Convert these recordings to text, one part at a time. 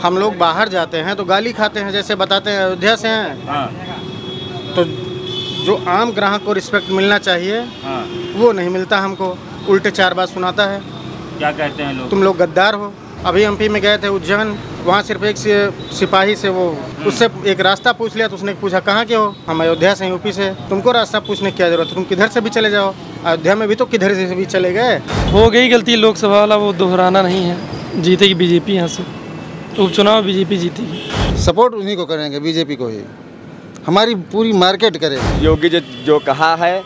हम लोग बाहर जाते हैं तो गाली खाते हैं, जैसे बताते हैं अयोध्या से हैं। हाँ। तो जो आम ग्राहक को रिस्पेक्ट मिलना चाहिए हाँ। वो नहीं मिलता हमको, उल्टे 4 बात सुनाता है। क्या कहते हैं लोग? तुम लोग गद्दार हो। अभी एमपी में गए थे उज्जैन, वहाँ सिर्फ एक सिपाही से वो उससे एक रास्ता पूछ लिया तो उसने पूछा कहाँ के हो, हम अयोध्या से यूपी से। तुमको रास्ता पूछने की क्या जरूरत है, तुम किधर से भी चले जाओ, अयोध्या में भी तो किधर से भी चले गए। हो गई गलती, लोकसभा वाला वो दोहराना नहीं है। जीतेगी बीजेपी यहाँ से, उपचुनाव बीजेपी जीतेगी। सपोर्ट उन्हीं को करेंगे, बीजेपी को ही। हमारी पूरी मार्केट करेंगे। योगी जो कहा है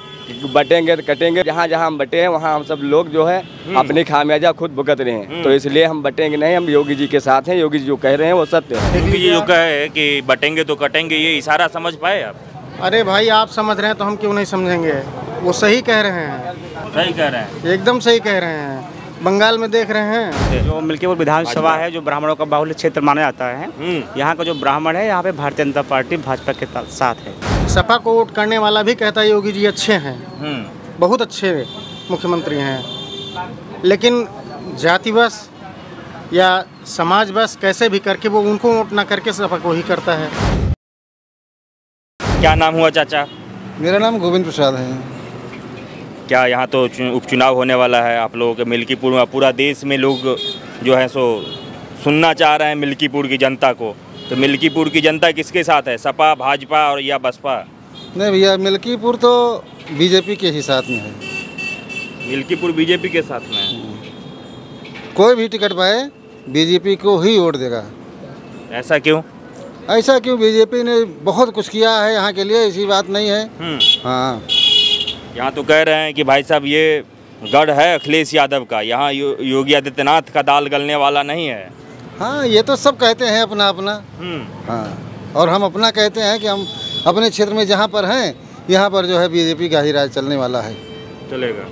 बटेंगे तो कटेंगे, जहाँ जहाँ हम बटे हैं वहाँ हम सब लोग जो है अपनी खामियाजा खुद भुगत रहे हैं, तो इसलिए हम बटेंगे नहीं, हम योगी जी के साथ हैं। योगी जी जो कह रहे हैं वो सत्य है। योगी जी जो कहे कि बटेंगे तो कटेंगे, ये इशारा समझ पाए आप? अरे भाई आप समझ रहे हैं तो हम क्यों नहीं समझेंगे, वो सही कह रहे हैं। सही कह रहे हैं, एकदम सही कह रहे हैं। बंगाल में देख रहे हैं, जो मिल्कीपुर विधानसभा है, जो ब्राह्मणों का बाहुल्य क्षेत्र माना जाता है, यहाँ का जो ब्राह्मण है, यहाँ पे भारतीय जनता पार्टी भाजपा के साथ है। सपा को वोट करने वाला भी कहता है योगी जी अच्छे हैं, बहुत अच्छे मुख्यमंत्री हैं, लेकिन जाति बस या समाज बस कैसे भी करके वो उनको वोट ना करके सपा को ही करता है। क्या नाम हुआ चाचा? मेरा नाम गोविंद प्रसाद है। क्या यहाँ तो उपचुनाव होने वाला है आप लोगों के मिल्कीपुर में, पूरा देश में लोग जो है सो सुनना चाह रहे हैं मिल्कीपुर की जनता को, तो मिल्कीपुर की जनता किसके साथ है, सपा भाजपा और या बसपा? नहीं भैया, मिल्कीपुर तो बीजेपी के ही साथ में है। मिल्कीपुर बीजेपी के साथ में है। कोई भी टिकट पाए बीजेपी को ही वोट देगा। ऐसा क्यों? ऐसा क्यों, बीजेपी ने बहुत कुछ किया है यहाँ के लिए, ऐसी बात नहीं है। हाँ, यहाँ तो कह रहे हैं कि भाई साहब ये गढ़ है अखिलेश यादव का, यहाँ योगी आदित्यनाथ का दाल गलने वाला नहीं है। हाँ, ये तो सब कहते हैं अपना अपना। हाँ, और हम अपना कहते हैं कि हम अपने क्षेत्र में जहाँ पर हैं यहाँ पर जो है बीजेपी का ही राज चलने वाला है। चलेगा।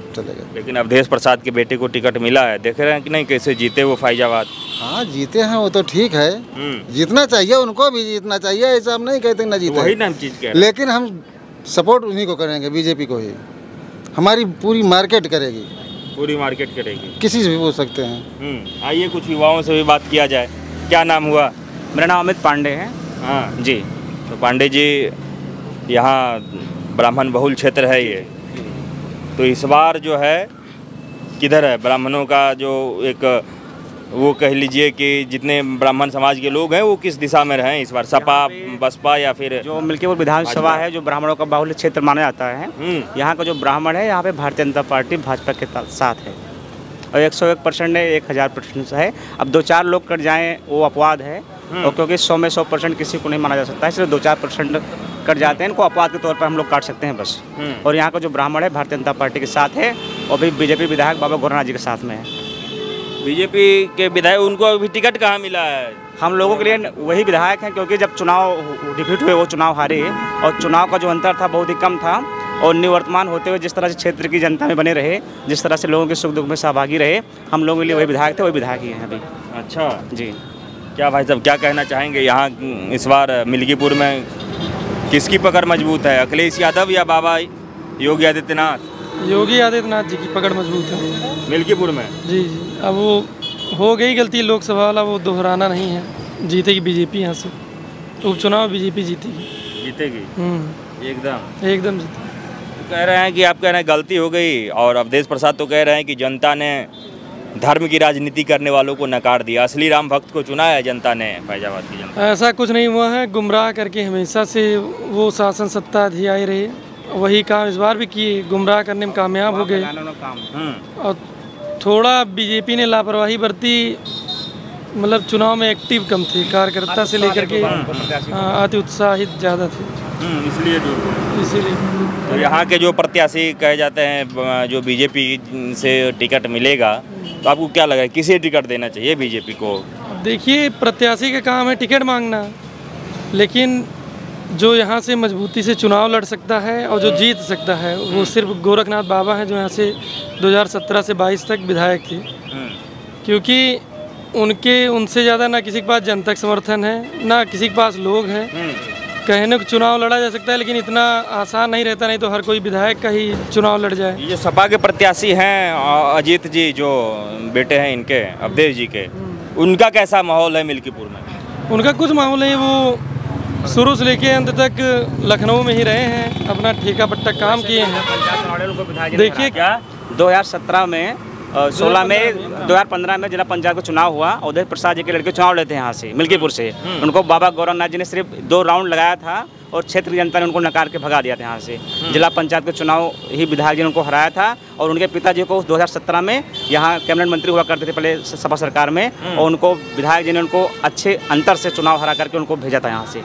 लेकिन अवधेश प्रसाद के बेटे को टिकट मिला है, देख रहे हैं कि नहीं कैसे जीते वो फैजाबाद? हाँ, जीते हैं वो तो ठीक है, जीतना चाहिए, उनको भी जीतना चाहिए, ऐसा हम नहीं कहते ना जीते। वही नाम चीज कह रहे हैं। लेकिन हम सपोर्ट उन्हीं को करेंगे, बीजेपी को ही। हमारी पूरी मार्केट करेगी, पूरी मार्केट करेगी, किसी से भी पूछ सकते हैं। आइए कुछ युवाओं से भी बात किया जाए। क्या नाम हुआ? मेरा नाम अमित पांडे है। हाँ जी। तो पांडे जी, यहाँ ब्राह्मण बहुल क्षेत्र है ये, तो इस बार जो है किधर है ब्राह्मणों का जो एक वो कह लीजिए कि जितने ब्राह्मण समाज के लोग हैं वो किस दिशा में रहें इस बार, सपा बसपा या फिर? जो मिल्कीपुर विधानसभा है, जो ब्राह्मणों का बाहुल्य क्षेत्र माना जाता है, यहाँ का जो ब्राह्मण है, यहाँ पे भारतीय जनता पार्टी भाजपा के साथ है, और 101% है, 1000% है। अब 2-4 लोग कट जाएं वो अपवाद है, और क्योंकि 100 में 100% किसी को नहीं माना जा सकता है, इसलिए 2-4% कट जाते हैं, इनको अपवाद के तौर पर हम लोग काट सकते हैं बस। और यहाँ का जो ब्राह्मण है भारतीय जनता पार्टी के साथ है, और भी बीजेपी विधायक बाबा गोरनाथ जी के साथ में है। बीजेपी के विधायक, उनको अभी टिकट कहाँ मिला है? हम लोगों के लिए वही विधायक हैं, क्योंकि जब चुनाव डिफीट हुए, वो चुनाव हारे, और चुनाव का जो अंतर था बहुत ही कम था, और निवर्तमान होते हुए जिस तरह से क्षेत्र की जनता में बने रहे, जिस तरह से लोगों के सुख दुख में सहभागी रहे, हम लोगों के लिए वही विधायक थे, वही विधायक ही हैं अभी। अच्छा जी। क्या भाई साहब क्या कहना चाहेंगे, यहाँ इस बार मिल्कीपुर में किसकी पकड़ मजबूत है, अखिलेश यादव या बाबा योगी आदित्यनाथ? योगी आदित्यनाथ जी की पकड़ मजबूत है मिल्कीपुर में। जी। अब वो हो गई गलती, लोकसभा वाला वो दोहराना नहीं है। जीतेगी बीजेपी यहाँ से, उपचुनाव बीजेपी जीतेगी। एकदम जीतेगी। कह रहे हैं कि आप कह रहे हैं गलती हो गई, और अवधेश प्रसाद तो कह रहे हैं कि जनता ने धर्म की राजनीति करने वालों को नकार दिया, असली राम भक्त को चुना है जनता ने, फैजाबाद की जनता। ऐसा कुछ नहीं हुआ है, गुमराह करके हमेशा से वो शासन सत्ता अधियाई रहे, वही काम इस बार भी किए, गुमराह करने में कामयाब हो गए। और थोड़ा बीजेपी ने लापरवाही बरती, मतलब चुनाव में एक्टिव कम थे, कार्यकर्ता से लेकर के अति उत्साहित ज़्यादा थे, इसीलिए। तो यहाँ के जो प्रत्याशी कहे जाते हैं जो बीजेपी से टिकट मिलेगा, तो आपको क्या लगा है किसे टिकट देना चाहिए बीजेपी को? देखिए, प्रत्याशी का काम है टिकट मांगना, लेकिन जो यहाँ से मजबूती से चुनाव लड़ सकता है और जो जीत सकता है वो सिर्फ गोरखनाथ बाबा हैं, जो यहाँ से 2017 से 22 तक विधायक थे। क्योंकि उनसे ज़्यादा ना किसी के पास जनतक समर्थन है, ना किसी के पास लोग हैं। कहने को चुनाव लड़ा जा सकता है, लेकिन इतना आसान नहीं रहता, नहीं तो हर कोई विधायक का ही चुनाव लड़ जाए। ये जो सपा के प्रत्याशी हैं अजीत जी, जो बेटे हैं इनके अवधेश जी के, उनका कैसा माहौल है मिल्कीपुर में? उनका कुछ माहौल है, वो शुरू से लेके अंत तक लखनऊ में ही रहे हैं, अपना ठेका पट्टा काम किए हैं। देखिए क्या 2017 में 16 में 2015 में जिला पंचायत का चुनाव हुआ, अवधेश प्रसाद जी के लड़के चुनाव लेते हैं यहाँ से मिल्कीपुर से। उनको बाबा गौरवनाथ जी ने सिर्फ 2 राउंड लगाया था और क्षेत्र की जनता ने उनको नकार के भगा दिया था यहाँ से। जिला पंचायत का चुनाव ही विधायक जी ने उनको हराया था और उनके पिताजी को 2017 में यहाँ कैबिनेट मंत्री हुआ करते थे पहले सपा सरकार में, और उनको विधायक जी ने उनको अच्छे अंतर से चुनाव हरा करके उनको भेजा था यहाँ से।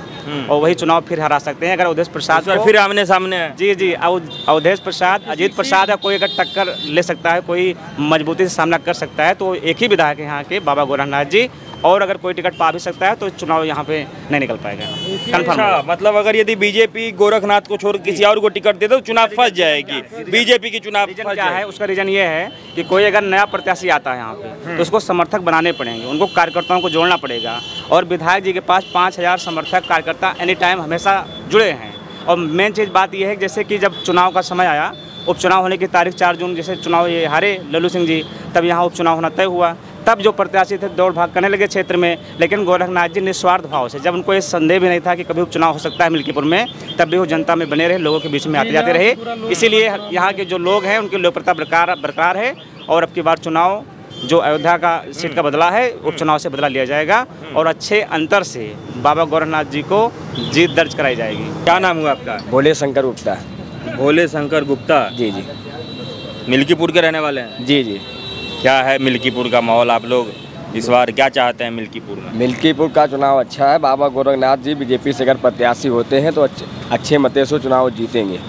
और वही चुनाव फिर हरा सकते हैं अगर अवधेश प्रसाद को फिर आमने सामने है। जी अवधेश प्रसाद, अजीत प्रसाद है, कोई अगर टक्कर ले सकता है, कोई मजबूती से सामना कर सकता है तो एक ही विधायक है यहाँ के बाबा गोरखनाथ जी, और अगर कोई टिकट पा भी सकता है तो चुनाव यहाँ पे नहीं निकल पाएगा कंफर्म। अच्छा, मतलब अगर यदि बीजेपी गोरखनाथ को छोड़ किसी और को टिकट दे दो तो चुनाव फंस जाएगी, बीजेपी की चुनाव फंस क्या है उसका रीजन ये है कि कोई अगर नया प्रत्याशी आता है यहाँ पे तो उसको समर्थक बनाने पड़ेंगे, उनको कार्यकर्ताओं को जोड़ना पड़ेगा। और विधायक जी के पास 5000 समर्थक कार्यकर्ता एनी टाइम हमेशा जुड़े हैं। और मेन चीज़ बात यह है कि जैसे कि जब चुनाव का समय आया, उपचुनाव होने की तारीख 4 जून जैसे चुनाव ये हारे लल्लू सिंह जी, तब यहाँ उपचुनाव होना तय हुआ। तब जो प्रत्याशी थे दौड़ भाग करने लगे क्षेत्र में, लेकिन गोरखनाथ जी निस्वार्थ भाव से, जब उनको ये संदेह भी नहीं था कि कभी उपचुनाव हो सकता है मिल्कीपुर में, तब भी वो जनता में बने रहे, लोगों के बीच में आते जाते रहे। इसीलिए यहाँ के जो लोग हैं उनकी लोकप्रियता बरकरार है। और अब की बार चुनाव जो अयोध्या का सीट का बदला है, उपचुनाव से बदला लिया जाएगा और अच्छे अंतर से बाबा गोरखनाथ जी को जीत दर्ज कराई जाएगी। क्या नाम हुआ आपका? भोले शंकर गुप्ता। भोले शंकर गुप्ता जी जी। मिल्कीपुर के रहने वाले हैं? जी जी। क्या है मिल्कीपुर का माहौल, आप लोग इस बार क्या चाहते हैं मिल्कीपुर में? मिल्कीपुर का चुनाव अच्छा है। बाबा गोरखनाथ जी बीजेपी से अगर प्रत्याशी होते हैं तो अच्छे मतों से चुनाव जीतेंगे।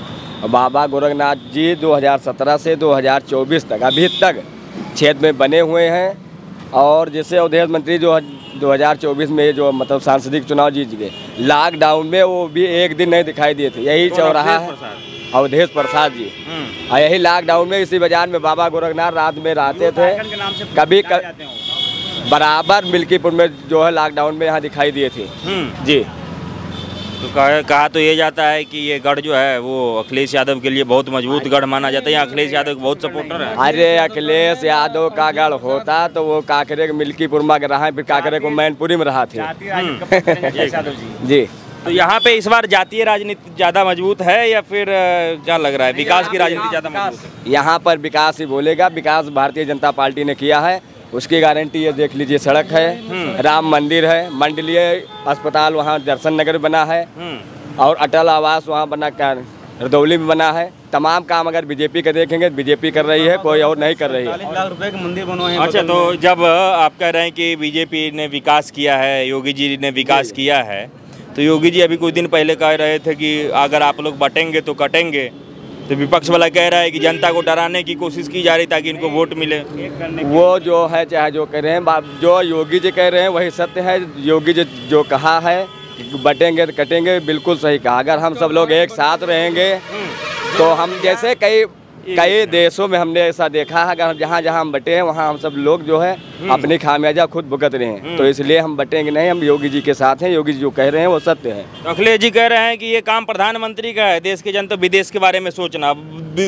और बाबा गोरखनाथ जी 2017 से 2024 तक अभी तक क्षेत्र में बने हुए हैं। और जैसे अवधेश मंत्री जो 2024 में जो मतलब सांसदीय चुनाव जीत गए, लॉकडाउन में वो भी एक दिन नहीं दिखाई दिए थे। यही चौराहा है अवधेश प्रसाद जी। और यही लॉकडाउन में इसी बाजार में बाबा गोरखनाथ रात में रहते थे, कभी बराबर मिल्कीपुर में जो है लॉकडाउन में यहाँ दिखाई दिए थे जी। तो कहा तो ये जाता है कि ये गढ़ जो है वो अखिलेश यादव के लिए बहुत मजबूत गढ़ माना जाता है, यहाँ अखिलेश यादव के बहुत सपोर्टर है। अरे अखिलेश यादव का गढ़ होता तो वो काकरे के मिल्कीपुर में रहा है, फिर काकरे को मैनपुरी में रहा थे जी। तो यहाँ पे इस बार जातीय राजनीति ज़्यादा मजबूत है या फिर क्या लग रहा है विकास की राजनीति ज़्यादा मजबूत है? यहाँ पर विकास ही बोलेगा। विकास भारतीय जनता पार्टी ने किया है, उसकी गारंटी ये देख लीजिए। सड़क है, राम मंदिर है, मंडलीय अस्पताल वहाँ दर्शन नगर बना है, और अटल आवास वहाँ बना कर रदौली में बना है। तमाम काम अगर बीजेपी का देखेंगे, बीजेपी कर रही है, कोई और नहीं कर रही है। 40 लाख रुपए के मंदिर बनवाए हैं। अच्छा, तो जब आप कह रहे हैं कि बीजेपी ने विकास किया है, योगी जी ने विकास किया है, तो योगी जी अभी कुछ दिन पहले कह रहे थे कि अगर आप लोग बटेंगे तो कटेंगे। तो विपक्ष वाला कह रहा है कि जनता को डराने की कोशिश की जा रही ताकि इनको वोट मिले। वो जो है चाहे जो कह रहे हैं, जो योगी जी कह रहे हैं वही सत्य है। योगी जी जो कहा है बटेंगे तो कटेंगे, बिल्कुल सही कहा। अगर हम सब लोग एक साथ रहेंगे तो हम जैसे कई देशों में हमने ऐसा देखा है, अगर जहाँ जहाँ हम बटे हैं वहाँ हम सब लोग जो है अपनी खामियाजा खुद भुगत रहे हैं। तो इसलिए हम बटेंगे नहीं, हम योगी जी के साथ हैं। योगी जी जो कह रहे हैं वो सत्य है। अखिलेश जी कह रहे हैं कि ये काम प्रधानमंत्री का है, देश के जनता विदेश के बारे में सोचना।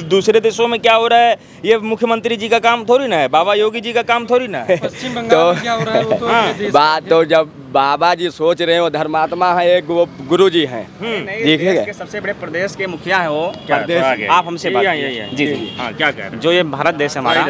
दूसरे देशों में क्या हो रहा है ये मुख्यमंत्री जी का काम थोड़ी ना है, बाबा योगी जी का काम थोड़ी ना है। पश्चिम बंगाल में क्या हो रहा है वो तो बात तो जब बाबा जी सोच रहे हैं, वो धर्मात्मा है, एक वो गुरु जी हैं। देखिए सबसे बड़े प्रदेश के मुखिया है वो। आप हमसे बात जी जी हाँ, क्या कह रहे हैं? जो ये भारत देश हमारा,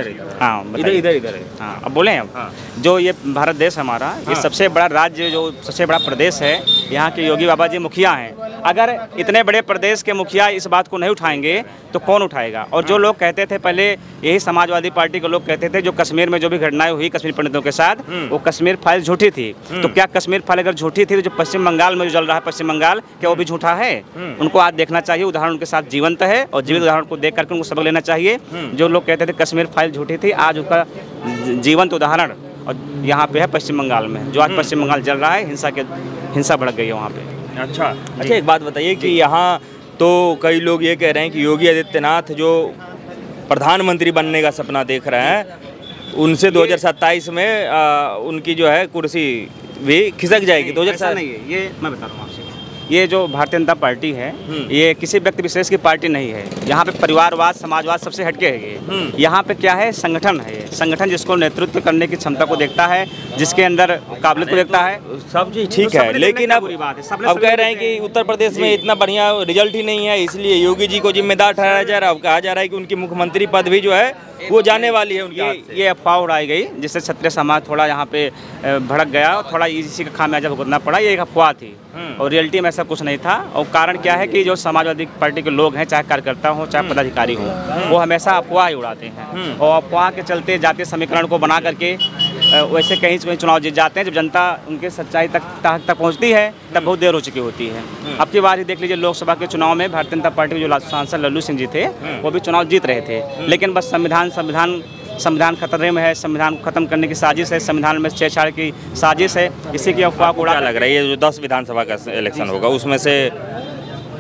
हाँ इधर हाँ अब बोले अब जो ये भारत देश हमारा, ये सबसे बड़ा राज्य, जो सबसे बड़ा प्रदेश है, यहाँ के योगी बाबा जी मुखिया हैं। अगर इतने बड़े प्रदेश के मुखिया इस बात को नहीं उठाएंगे तो कौन उठाएगा? और जो लोग कहते थे पहले, यही समाजवादी पार्टी के लोग कहते थे जो कश्मीर में जो भी घटनाएं हुई कश्मीर पंडितों के साथ, वो कश्मीर फाइल झूठी थी। तो क्या कश्मीर फाइल अगर झूठी थी तो जो पश्चिम बंगाल में जो चल रहा है पश्चिम बंगाल, क्या वो भी झूठा है? उनको आज देखना चाहिए, उदाहरण उनके साथ जीवंत है और जीवित उदाहरण को देख करके उनको सबक लेना चाहिए। जो लोग कहते थे कश्मीर फाइल झूठी थी, आज उसका जीवंत उदाहरण और यहाँ पे है पश्चिम बंगाल में। जो आज पश्चिम बंगाल जल रहा है, हिंसा भड़क गई है वहाँ पे। अच्छा, एक बात बताइए कि यहाँ तो कई लोग ये कह रहे हैं कि योगी आदित्यनाथ जो प्रधानमंत्री बनने का सपना देख रहे हैं, उनसे 2027 में उनकी जो है कुर्सी भी खिसक जाएगी। 2007 नहीं है, ये मैं बता रहा हूँ आपसे। ये जो भारतीय जनता पार्टी है ये किसी व्यक्ति विशेष की पार्टी नहीं है। यहाँ पे परिवारवाद समाजवाद सबसे हटके है ये। यहाँ पे क्या है, संगठन है ये। संगठन जिसको नेतृत्व करने की क्षमता को देखता है, जिसके अंदर काबिलियत को देखता है, सब चीज ठीक है, लेकिन अब कह रहे हैं कि उत्तर प्रदेश में इतना बढ़िया रिजल्ट ही नहीं है, इसलिए योगी जी को जिम्मेदार ठहराया जा रहा है। अब कहा जा रहा है कि उनकी मुख्यमंत्री पद भी जो है वो जाने वाली है उनके हाथ से। ये अफवाह उड़ाई गई जिससे क्षत्रिय समाज थोड़ा यहाँ पे भड़क गया और थोड़ा इसी का खामियाजा भुगतना पड़ा। ये एक अफवाह थी और रियलिटी में ऐसा कुछ नहीं था। और कारण क्या है कि जो समाजवादी पार्टी के लोग हैं, चाहे कार्यकर्ता हो चाहे पदाधिकारी हो, वो हमेशा अफवाह ही उड़ाते हैं और अफवाह के चलते जातीय समीकरण को बना करके वैसे कहीं से कहीं चुनाव जीत जाते हैं। जब जनता उनके सच्चाई तक पहुंचती है तब बहुत देर हो चुकी होती है। अब की बार ही देख लीजिए, लोकसभा के चुनाव में भारतीय जनता पार्टी के जो सांसद लल्लू सिंह जी थे वो भी चुनाव जीत रहे थे, लेकिन बस संविधान खतरे में है, संविधान को खत्म करने की साजिश है, संविधान में छेड़छाड़ की साजिश है, इसी की अफवाह को उड़ा लग रहा है। ये जो 10 विधानसभा का इलेक्शन होगा उसमें से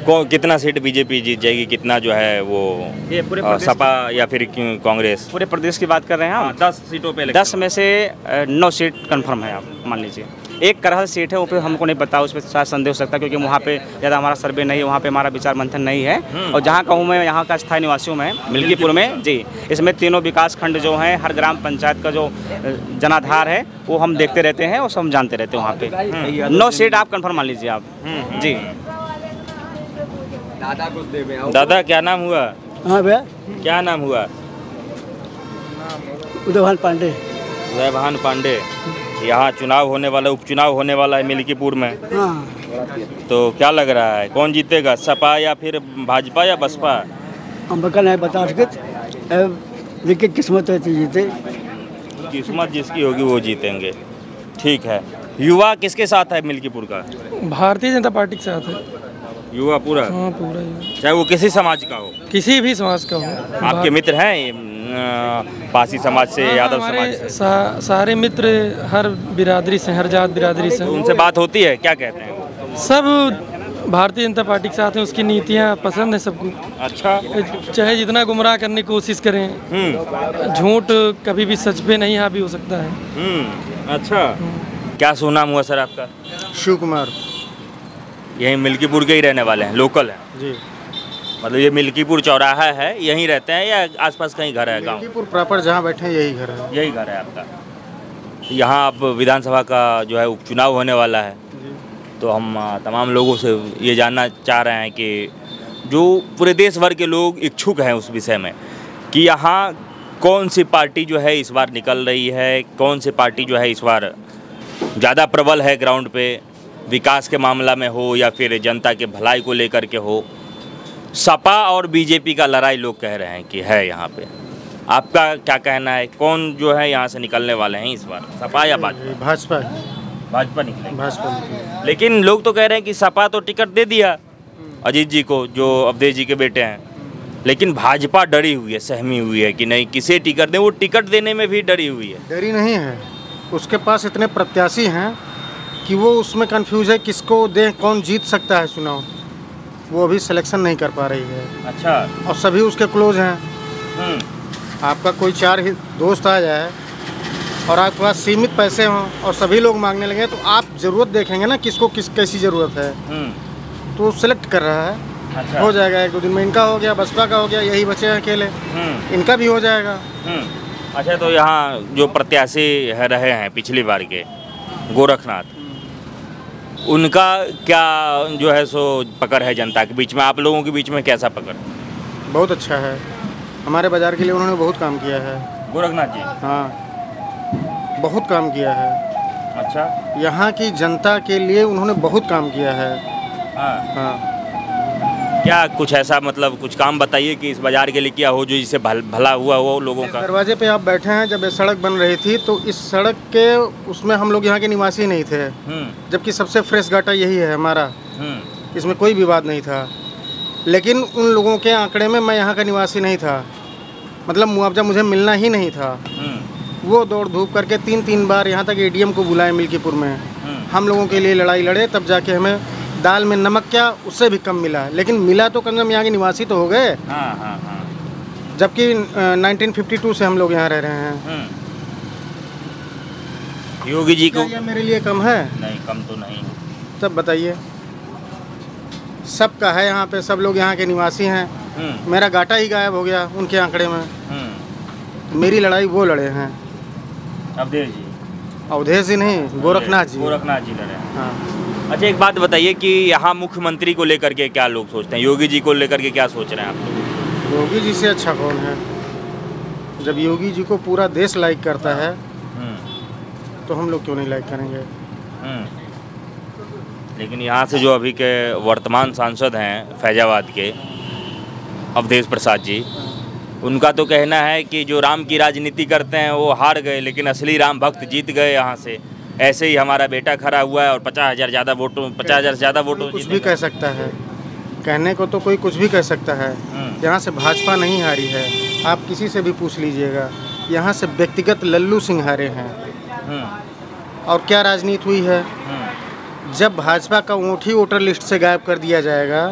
कितना सीट बीजेपी जीत जाएगी, कितना जो है वो ये पूरे सपा या फिर कांग्रेस? पूरे प्रदेश की बात कर रहे हैं हम। 10 सीटों पे 10 में से 9 सीट कंफर्म है। आप मान लीजिए एक करहल सीट है, वो पे हमको नहीं पता, उस पर शायद संदेह हो सकता है क्योंकि वहाँ पे ज़्यादा हमारा सर्वे नहीं है, वहाँ पे हमारा विचार मंथन नहीं है। और जहाँ का हूँ मैं, यहाँ का स्थायी निवासी हूँ मैं, मिल्कीपुर में जी। इसमें तीनों विकास खंड जो हैं, हर ग्राम पंचायत का जो जनाधार है वो हम देखते रहते हैं और सब हम जानते रहते हैं। वहाँ पे 9 सीट आप कंफर्म मान लीजिए आप जी। दादा क्या नाम हुआ? हाँ भैया, क्या नाम हुआ? उदयभान पांडे। उदयभान पांडे। यहाँ चुनाव होने वाला, उपचुनाव होने वाला है मिल्कीपुर में, हाँ, तो क्या लग रहा है कौन जीतेगा, सपा या फिर भाजपा या बसपा? हम बका नहीं बता सकते, लेकिन किस्मत है तो जीते। किस्मत जिसकी होगी वो जीतेंगे। ठीक है। युवा किसके साथ है मिल्कीपुर का? भारतीय जनता पार्टी के साथ है। युवा पूरा? हाँ पूरा युवा, चाहे वो किसी समाज का हो, किसी भी समाज का हो। आपके मित्र हैं पासी समाज से, यादव समाज से? सारे मित्र हर बिरादरी से, हर जात बिरादरी से। उनसे बात होती है, क्या कहते हैं? सब भारतीय जनता पार्टी के साथ हैं, उसकी नीतियाँ पसंद है सबको। अच्छा। चाहे जितना गुमराह करने की कोशिश करें, झूठ कभी भी सच पे नहीं हावी हो सकता है। अच्छा। क्या सुनाम हुआ सर आपका? शिव कुमार। यहीं मिल्कीपुर के ही रहने वाले हैं, लोकल हैं जी। मतलब ये मिल्कीपुर चौराहा है, यहीं रहते हैं या आसपास कहीं घर है? गाँव मिल्कीपुर प्रॉपर जहाँ बैठे हैं यही घर है। यही घर है आपका? यहाँ अब विधानसभा का जो है उपचुनाव होने वाला है, तो हम तमाम लोगों से ये जानना चाह रहे हैं कि जो पूरे देश भर के लोग इच्छुक हैं उस विषय में कि यहाँ कौन सी पार्टी जो है इस बार निकल रही है, कौन सी पार्टी जो है इस बार ज़्यादा प्रबल है ग्राउंड पे, विकास के मामला में हो या फिर जनता के भलाई को लेकर के हो। सपा और बीजेपी का लड़ाई लोग कह रहे हैं कि है यहाँ पे। आपका क्या कहना है, कौन जो है यहाँ से निकलने वाले हैं इस बार, सपा या भाजपा? भाजपा। भाजपा निकलेगी। भाजपा। लेकिन लोग तो कह रहे हैं कि सपा तो टिकट दे दिया अजीत जी को, जो अवधेश जी के बेटे हैं, लेकिन भाजपा डरी हुई है, सहमी हुई है कि नहीं किसे टिकट दें। वो टिकट देने में भी डरी हुई है। डरी नहीं है, उसके पास इतने प्रत्याशी हैं कि वो उसमें कंफ्यूज है किसको दें, कौन जीत सकता है चुनाव, वो अभी सिलेक्शन नहीं कर पा रही है। अच्छा। और सभी उसके क्लोज हैं। आपका कोई 4 ही दोस्त आ जाए और आपके पास सीमित पैसे हों और सभी लोग मांगने लगे, तो आप ज़रूरत देखेंगे ना किसको कैसी ज़रूरत है, तो सिलेक्ट कर रहा है। अच्छा। हो जाएगा 1-2 दिन में। इनका हो गया, बसपा का हो गया, यही बचे हैं अकेले, इनका भी हो जाएगा। अच्छा, तो यहाँ जो प्रत्याशी रहे हैं पिछली बार के गोरखनाथ, उनका क्या जो है सो पकड़ है जनता के बीच में, आप लोगों के बीच में कैसा पकड़? बहुत अच्छा है, हमारे बाज़ार के लिए उन्होंने बहुत काम किया है। गोरखनाथ जी? हाँ, बहुत काम किया है। अच्छा। यहाँ की जनता के लिए उन्होंने बहुत काम किया है। हाँ। क्या कुछ ऐसा मतलब कुछ काम बताइए कि इस बाजार के लिए क्या हो जो जिससे भला हुआ हो लोगों का? दरवाजे पे आप बैठे हैं, जब ये सड़क बन रही थी तो इस सड़क के उसमें हम लोग यहाँ के निवासी नहीं थे, जबकि सबसे फ्रेश गाटा यही है हमारा, इसमें कोई विवाद नहीं था। लेकिन उन लोगों के आंकड़े में मैं यहाँ का निवासी नहीं था, मतलब मुआवजा मुझे मिलना ही नहीं था। वो दौड़ धूप करके 3-3 बार यहाँ तक ADM को बुलाए मिल्कीपुर में, हम लोगों के लिए लड़ाई लड़े, तब जाके हमें दाल में नमक क्या उससे भी कम मिला, लेकिन मिला तो कम से कम यहाँ के निवासी तो हो गए। जबकि 1952 से हम लोग यहाँ रह रहे हैं। योगी जी को मेरे लिए कम है? नहीं, कम तो नहीं। तब बताइए। सबका है यहाँ पे, सब लोग यहाँ के निवासी हैं। मेरा गाटा ही गायब हो गया उनके आंकड़े में। मेरी लड़ाई वो लड़े हैं। अवधेश जी? अवधेश जी नहीं, गोरखनाथ जी। गोरखनाथ जी लड़े हैं। हाँ। अच्छा, एक बात बताइए कि यहाँ मुख्यमंत्री को लेकर के क्या लोग सोचते हैं, योगी जी को लेकर के क्या सोच रहे हैं आप लोग? योगी जी से अच्छा कौन है? जब योगी जी को पूरा देश लाइक करता है तो हम लोग क्यों नहीं लाइक करेंगे? लेकिन यहाँ से जो अभी के वर्तमान सांसद हैं फैजाबाद के, अवधेश प्रसाद जी, उनका तो कहना है कि जो राम की राजनीति करते हैं वो हार गए, लेकिन असली राम भक्त जीत गए यहाँ से। ऐसे ही हमारा बेटा खड़ा हुआ है और 50,000 ज़्यादा वोटों, 50,000 ज़्यादा वोटों। कुछ भी कह सकता है, कहने को तो कोई कुछ भी कह सकता है। यहाँ से भाजपा नहीं हारी है, आप किसी से भी पूछ लीजिएगा। यहाँ से व्यक्तिगत लल्लू सिंह हारे हैं। और क्या राजनीति हुई है? जब भाजपा का वोट ही वोटर लिस्ट से गायब कर दिया जाएगा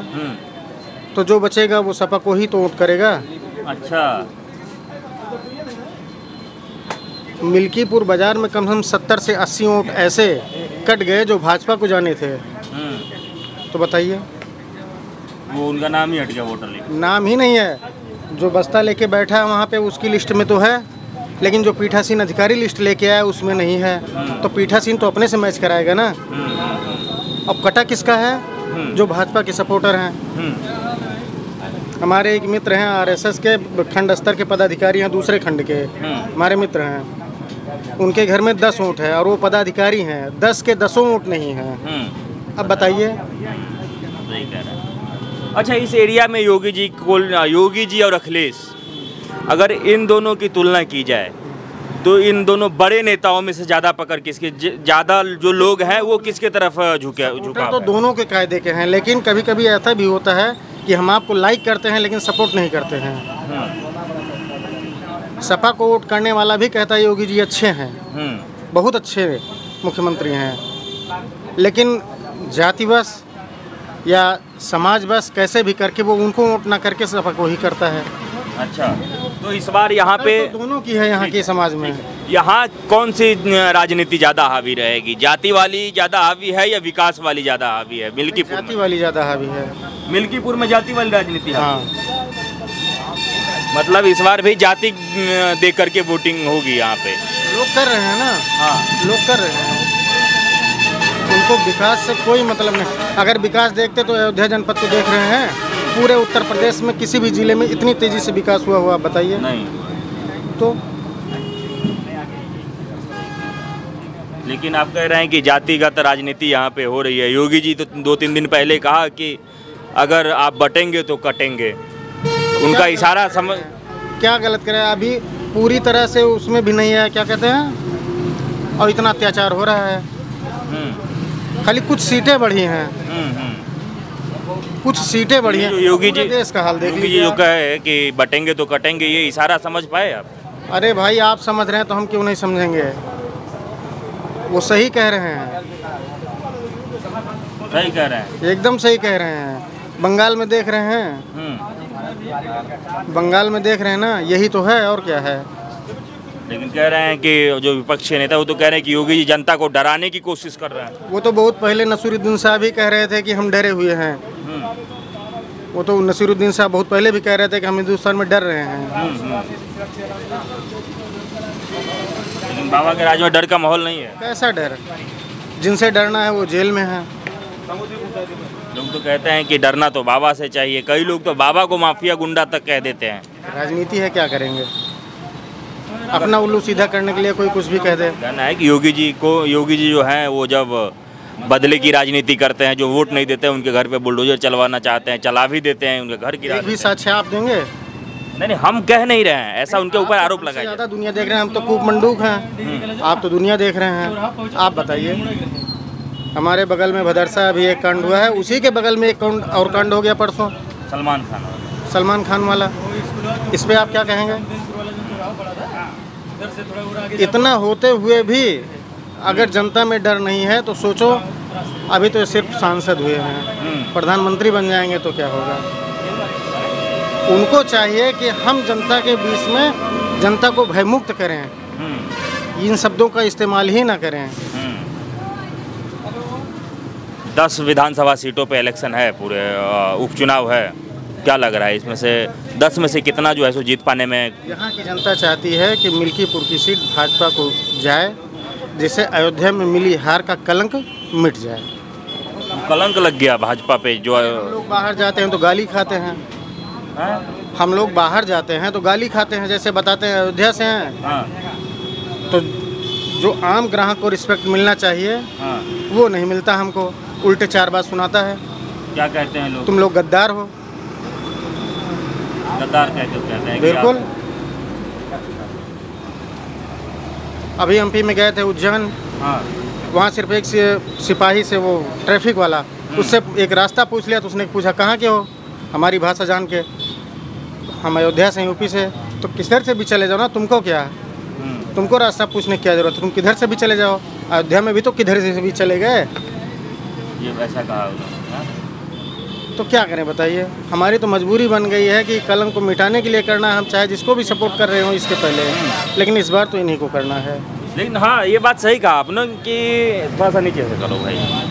तो जो बचेगा वो सपा को ही तो वोट करेगा। अच्छा, मिल्कीपुर बाजार में कम से कम 70 से 80 वोट ऐसे कट गए जो भाजपा को जाने थे। तो बताइए, वो उनका नाम ही हट गया वोटर लिस्ट। नाम ही नहीं है, जो बस्ता लेके बैठा है वहाँ पे उसकी लिस्ट में तो है, लेकिन जो पीठासीन अधिकारी लिस्ट लेके आया उसमें नहीं है। तो पीठासीन तो अपने से मैच कराएगा ना। अब कटा किसका है? जो भाजपा के सपोर्टर हैं। हमारे एक मित्र हैं आरएसएस के खंड स्तर के पदाधिकारी हैं, दूसरे खंड के हमारे मित्र हैं। उनके घर में 10 वोट है और वो पदाधिकारी हैं, 10 के 10 वोट नहीं हैं। अब बताइए। सही कह रहे हैं। अच्छा, इस एरिया में योगी जी और अखिलेश, अगर इन दोनों की तुलना की जाए तो इन दोनों बड़े नेताओं में से ज़्यादा पकड़ किसके, ज़्यादा जो लोग हैं वो किसके तरफ झुका? तो दोनों के कायदे के हैं, लेकिन कभी कभी ऐसा भी होता है कि हम आपको लाइक करते हैं लेकिन सपोर्ट नहीं करते हैं। सपा को वोट करने वाला भी कहता है योगी जी अच्छे हैं, बहुत अच्छे मुख्यमंत्री हैं, लेकिन जाति बस या समाज बस कैसे भी करके वो उनको वोट ना करके सपा को ही करता है। अच्छा, तो इस बार यहाँ पे तो दोनों की है यहाँ के समाज में। यहाँ कौन सी राजनीति ज़्यादा हावी रहेगी? जाति वाली ज़्यादा हावी है या विकास वाली ज़्यादा हावी है? मिल्कीपुर जाति वाली ज़्यादा हावी है। मिल्कीपुर में जाति वाली राजनीति है। हाँ, मतलब इस बार भी जाति दे करके वोटिंग होगी यहाँ पे। लोग कर रहे हैं ना। हाँ, लोग कर रहे हैं, उनको विकास से कोई मतलब नहीं। अगर विकास देखते तो अयोध्या जनपद को देख रहे हैं, पूरे उत्तर प्रदेश में किसी भी जिले में इतनी तेजी से विकास हुआ बताइए? नहीं। तो लेकिन आप कह रहे हैं कि जातिगत राजनीति यहाँ पे हो रही है। योगी जी तो 2-3 दिन पहले कहा कि अगर आप बटेंगे तो कटेंगे। उनका इशारा समझ क्या गलत करे? अभी पूरी तरह से उसमें भी नहीं है, क्या कहते हैं, और इतना अत्याचार हो रहा है। खाली कुछ सीटें बढ़ी हैं, कुछ सीटें बढ़ी हैं। योगी जी देश का हाल देख लीजिए। लीजिए। जो कहे कि बटेंगे तो कटेंगे, ये इशारा समझ पाए आप? अरे भाई, आप समझ रहे हैं तो हम क्यों नहीं समझेंगे? वो सही कह रहे हैं, सही कह रहे हैं, एकदम सही कह रहे हैं। बंगाल में देख रहे हैं, बंगाल में देख रहे हैं ना, यही तो है और क्या है। लेकिन कह रहे हैं कि जो विपक्षी नेता वो तो कह रहे हैं कि योगी जी जनता को डराने की कोशिश कर रहे हैं। वो तो बहुत पहले नसीरुद्दीन साहब ही कह रहे थे कि हम डरे हुए हैं। वो तो नसीरुद्दीन साहब बहुत पहले भी कह रहे थे कि हम हिंदुस्तान में डर रहे हैं। लेकिन बाबा के राज में डर का माहौल नहीं है। कैसा डर? जिनसे डरना है वो जेल में है। लोग तो कहते हैं कि डरना तो बाबा से चाहिए। कई लोग तो बाबा को माफिया गुंडा तक कह देते हैं। राजनीति है, क्या करेंगे? अपना उल्लू सीधा करने के लिए कोई कुछ भी कह दे। कहना है कि योगी जी जो हैं वो जब बदले की राजनीति करते हैं, जो वोट नहीं देते हैं उनके घर पे बुलडोजर चलवाना चाहते हैं, चला भी देते हैं उनके घर की। एक भी साक्ष्य आप देंगे? नहीं, हम कह नहीं रहे हैं, ऐसा उनके ऊपर आरोप लगाया। ज़्यादा दुनिया देख रहे हैं, हम तो कूप मंडूक हैं। आप तो दुनिया देख रहे हैं, आप बताइए। हमारे बगल में भदरसा अभी एक कांड हुआ है, उसी के बगल में एक कांड और कांड हो गया परसों, सलमान खान वाला। इस पे आप क्या कहेंगे? इतना होते हुए भी अगर जनता में डर नहीं है तो सोचो, अभी तो सिर्फ सांसद हुए हैं, प्रधानमंत्री बन जाएंगे तो क्या होगा? उनको चाहिए कि हम जनता के बीच में जनता को भयमुक्त करें, इन शब्दों का इस्तेमाल ही ना करें। 10 विधानसभा सीटों पे इलेक्शन है, पूरे उपचुनाव है, क्या लग रहा है इसमें से 10 में से कितना जो है सो जीत पाने में? यहाँ की जनता चाहती है कि मिल्कीपुर की सीट भाजपा को जाए, जिससे अयोध्या में मिली हार का कलंक मिट जाए। कलंक लग गया भाजपा पे जो हम लोग बाहर जाते हैं तो गाली खाते हैं, हम लोग बाहर जाते हैं तो गाली खाते हैं, जैसे बताते हैं अयोध्या से हैं, तो जो आम ग्राहक को रिस्पेक्ट मिलना चाहिए वो नहीं मिलता हमको, उल्टे 4 बात सुनाता है। क्या कहते हैं लोग? तुम लोग गद्दार हो। गद्दार कहते हैं? बिल्कुल। अभी एमपी में गए थे उज्जैन, वहाँ सिर्फ एक सिपाही से, वो ट्रैफिक वाला, उससे एक रास्ता पूछ लिया तो उसने पूछा कहाँ के हो, हमारी भाषा जान के, हम अयोध्या से, यूपी से। तो किधर से भी चले जाओ ना, तुमको क्या है, तुमको रास्ता पूछने की क्या जरूरत है, तुम किधर से भी चले जाओ, अयोध्या में भी तो किधर से भी चले गए। ये वैसा कहा तो क्या करें बताइए, हमारी तो मजबूरी बन गई है कि कलंक को मिटाने के लिए करना है, हम चाहे जिसको भी सपोर्ट कर रहे हो इसके पहले, लेकिन इस बार तो इन्हीं को करना है। लेकिन हाँ, ये बात सही कहा आपने कि थोड़ा सा नीचे से करो भाई।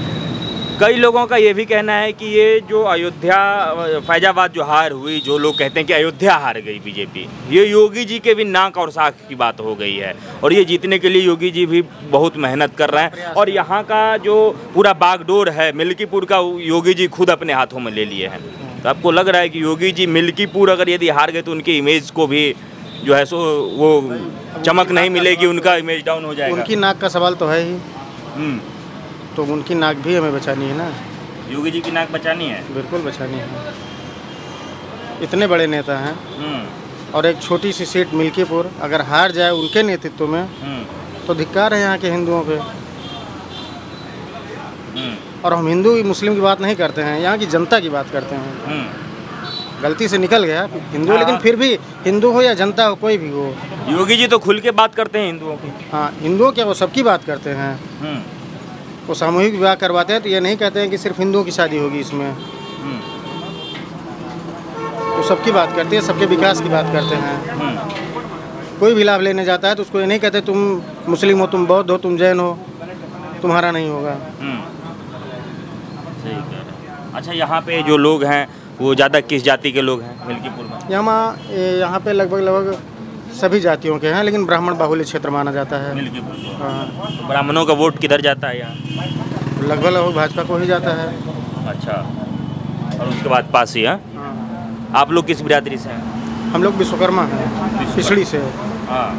कई लोगों का ये भी कहना है कि ये जो अयोध्या फैजाबाद जो हार हुई, जो लोग कहते हैं कि अयोध्या हार गई बीजेपी, ये योगी जी के भी नाक और साख की बात हो गई है, और ये जीतने के लिए योगी जी भी बहुत मेहनत कर रहे हैं, और यहाँ का जो पूरा बागडोर है मिल्कीपुर का, योगी जी खुद अपने हाथों में ले लिए हैं। तो आपको लग रहा है कि योगी जी मिल्कीपुर अगर यदि हार गए तो उनकी इमेज को भी जो है सो वो चमक नहीं मिलेगी, उनका इमेज डाउन हो जाएगा? उनकी नाक का सवाल तो है ही, तो उनकी नाक भी हमें बचानी है ना। योगी जी की नाक बचानी है? बिल्कुल बचानी है। इतने बड़े नेता हैं और एक छोटी सी सीट मिल्कीपुर अगर हार जाए उनके नेतृत्व में, तो धिक्कार है यहाँ के हिंदुओं पे। और हम हिंदू मुस्लिम की बात नहीं करते हैं, यहाँ की जनता की बात करते हैं। गलती से निकल गया हिंदू, लेकिन फिर भी हिंदू हो या जनता हो, कोई भी हो, योगी जी तो खुल के बात करते हैं हिंदुओं की। हाँ, हिंदुओं क्या, वो सबकी बात करते हैं। वो सामूहिक विवाह करवाते हैं तो ये नहीं कहते हैं कि सिर्फ हिंदुओं की शादी होगी इसमें, तो सबकी बात करते हैं, सबके विकास की बात करते हैं। कोई भी लाभ लेने जाता है तो उसको ये नहीं कहते तुम मुस्लिम हो, तुम बौद्ध हो, तुम जैन हो, तुम्हारा नहीं होगा। अच्छा, यहाँ पे जो लोग हैं वो ज़्यादा किस जाति के लोग हैं मिल्कीपुर में? यहाँ पे लगभग सभी जातियों के हैं, लेकिन ब्राह्मण बाहुल्य क्षेत्र माना जाता है मिल्कीपुर। हाँ। तो ब्राह्मणों का वोट किधर जाता है यहाँ? लगभग भाजपा को ही जाता है। अच्छा, और उसके बाद पासी? हाँ, आप लोग किस बिरादरी से हैं? हम लोग विश्वकर्मा हैं, पिछड़ी से। हाँ,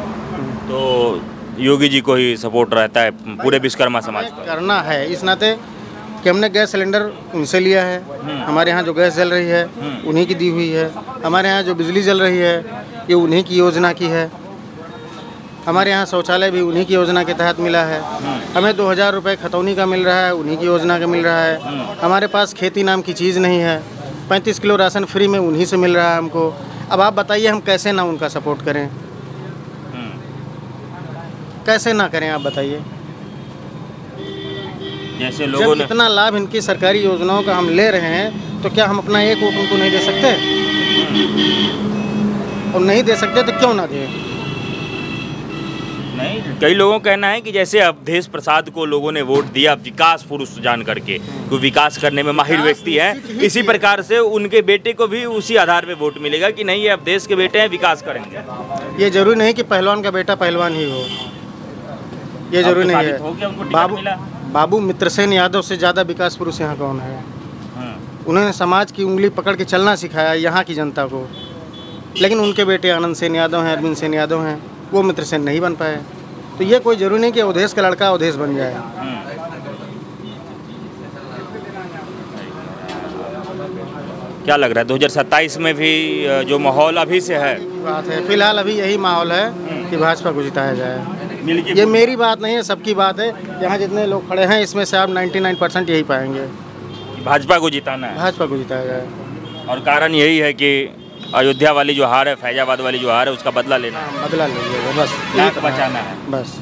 तो योगी जी को ही सपोर्ट रहता है पूरे विश्वकर्मा समाज का? करना है इस नाते कि हमने गैस सिलेंडर उनसे लिया है, हमारे यहाँ जो गैस जल रही है उन्हीं की दी हुई है, हमारे यहाँ जो बिजली जल रही है ये उन्हीं की योजना की है, हमारे यहाँ शौचालय भी उन्हीं की योजना के तहत मिला है, हमें 2000 रुपये खतौनी का मिल रहा है, उन्हीं की योजना का मिल रहा है, हमारे पास खेती नाम की चीज़ नहीं है, 35 किलो राशन फ्री में उन्हीं से मिल रहा है हमको। अब आप बताइए हम कैसे ना उनका सपोर्ट करें, कैसे ना करें, आप बताइए। जैसे लोगों ने इतना लाभ इनकी सरकारी योजनाओं का हम ले रहे हैं, तो क्या हम अपना एक वोट उनको नहीं दे सकते? और नहीं दे सकते तो क्यों ना दें? नहीं, कई लोगों का कहना है कि जैसे अवधेश प्रसाद को लोगों ने वोट दिया विकास पुरुष जान करके, कोई विकास करने में माहिर व्यक्ति है, इसी प्रकार से उनके बेटे को भी उसी आधार पे वोट मिलेगा कि नहीं ये अवधेश के बेटे हैं, विकास करेंगे। ये जरूरी नहीं कि पहलवान का बेटा पहलवान ही हो, ये जरूरी नहीं है। बाबू मित्रसेन यादव से ज़्यादा विकास पुरुष यहाँ कौन है? उन्होंने समाज की उंगली पकड़ के चलना सिखाया यहाँ की जनता को, लेकिन उनके बेटे आनंद सेन यादव हैं, अरविंद सेन यादव हैं, वो मित्रसेन नहीं बन पाए। तो ये कोई जरूरी नहीं कि अवधेश का लड़का अवधेश बन जाए। क्या लग रहा है 2027 में भी जो माहौल अभी से है? बात है फिलहाल अभी यही माहौल है कि भाजपा को जिताया जाए। ये मेरी बात नहीं है, सबकी बात है। यहाँ जितने लोग खड़े हैं इसमें से आप 99% यही पाएंगे, भाजपा को जिताना है, भाजपा को जिताया जाए। और कारण यही है कि अयोध्या वाली जो हार है, फैजाबाद वाली जो हार है, उसका बदला लेना है, बदला लीजिएगा बस, नाक बचाना है बस।